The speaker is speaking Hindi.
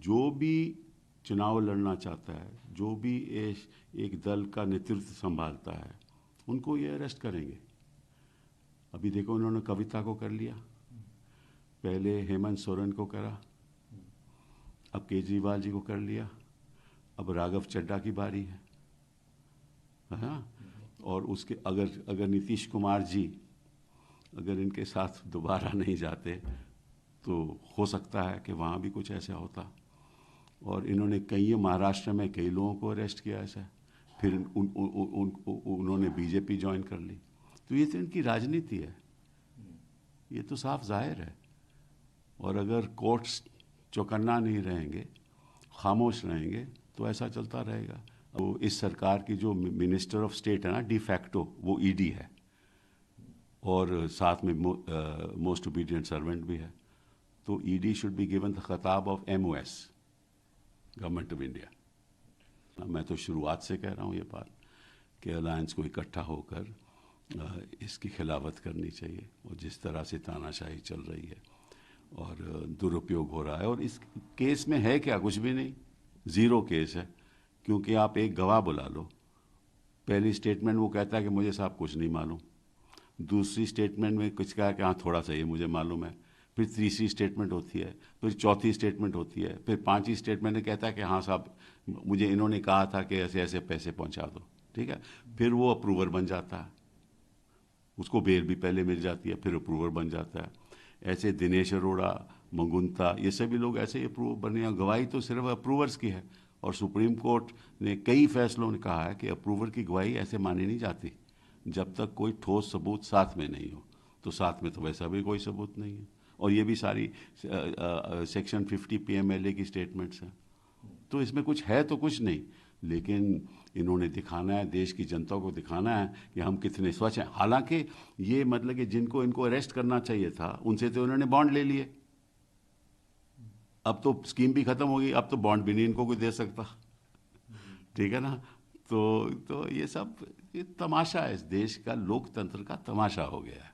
जो भी चुनाव लड़ना चाहता है, जो भी एक दल का नेतृत्व संभालता है, उनको ये अरेस्ट करेंगे। अभी देखो उन्होंने कविता को कर लिया, पहले हेमंत सोरेन को करा, अब केजरीवाल जी को कर लिया, अब राघव चड्ढा की बारी है हाँ। और उसके अगर नीतीश कुमार जी अगर इनके साथ दोबारा नहीं जाते तो हो सकता है कि वहाँ भी कुछ ऐसा होता। और इन्होंने महाराष्ट्र में कई लोगों को अरेस्ट किया ऐसा, फिर उन्होंने बीजेपी ज्वाइन कर ली। तो ये तो इनकी राजनीति है, ये तो साफ जाहिर है। और अगर कोर्ट्स चौकन्ना नहीं रहेंगे, खामोश रहेंगे, तो ऐसा चलता रहेगा। तो इस सरकार की जो मिनिस्टर ऑफ स्टेट है ना डी फैक्टो, वो ईडी है और साथ में मोस्ट ओबीडिएंट सर्वेंट भी है। तो ED should be given the खिताब of MOS, government of India. मैं तो शुरुआत से कह रहा हूँ ये बात कि अलायंस को इकट्ठा होकर इसकी खिलाफत करनी चाहिए। और जिस तरह से तानाशाही चल रही है और दुरुपयोग हो रहा है, और इस केस में है क्या, कुछ भी नहीं, ज़ीरो केस है। क्योंकि आप एक गवाह बुला लो, पहली स्टेटमेंट वो कहता है कि मुझे साहब कुछ नहीं मालूम, दूसरी स्टेटमेंट में कुछ कहा कि हाँ थोड़ा सा ये मुझे मालूम है, फिर तीसरी स्टेटमेंट होती है, फिर चौथी स्टेटमेंट होती है, फिर पांचवी स्टेटमेंट में कहता है कि हाँ साहब मुझे इन्होंने कहा था कि ऐसे ऐसे पैसे पहुंचा दो, ठीक है। फिर वो अप्रूवर बन जाता है, उसको बेल भी पहले मिल जाती है, फिर अप्रूवर बन जाता है। ऐसे दिनेश अरोड़ा, मंगुंता, ये सभी लोग ऐसे ही अप्रूवर बने। गवाही तो सिर्फ अप्रूवर्स की है, और सुप्रीम कोर्ट ने कई फैसलों ने कहा है कि अप्रूवर की गवाही ऐसे मानी नहीं जाती जब तक कोई ठोस सबूत साथ में नहीं हो। तो साथ में तो वैसा भी कोई सबूत नहीं है। और ये भी सारी सेक्शन 50 PMLA की स्टेटमेंट्स हैं। तो इसमें कुछ है तो कुछ नहीं, लेकिन इन्होंने दिखाना है, देश की जनता को दिखाना है कि हम कितने स्वच्छ हैं। हालांकि ये मतलब कि जिनको इनको अरेस्ट करना चाहिए था उनसे तो इन्होंने बॉन्ड ले लिए, अब तो स्कीम भी खत्म हो गई, अब तो बॉन्ड भी नहीं इनको कोई दे सकता, ठीक है ना। तो ये सब ये तमाशा है, इस देश का लोकतंत्र का तमाशा हो गया है।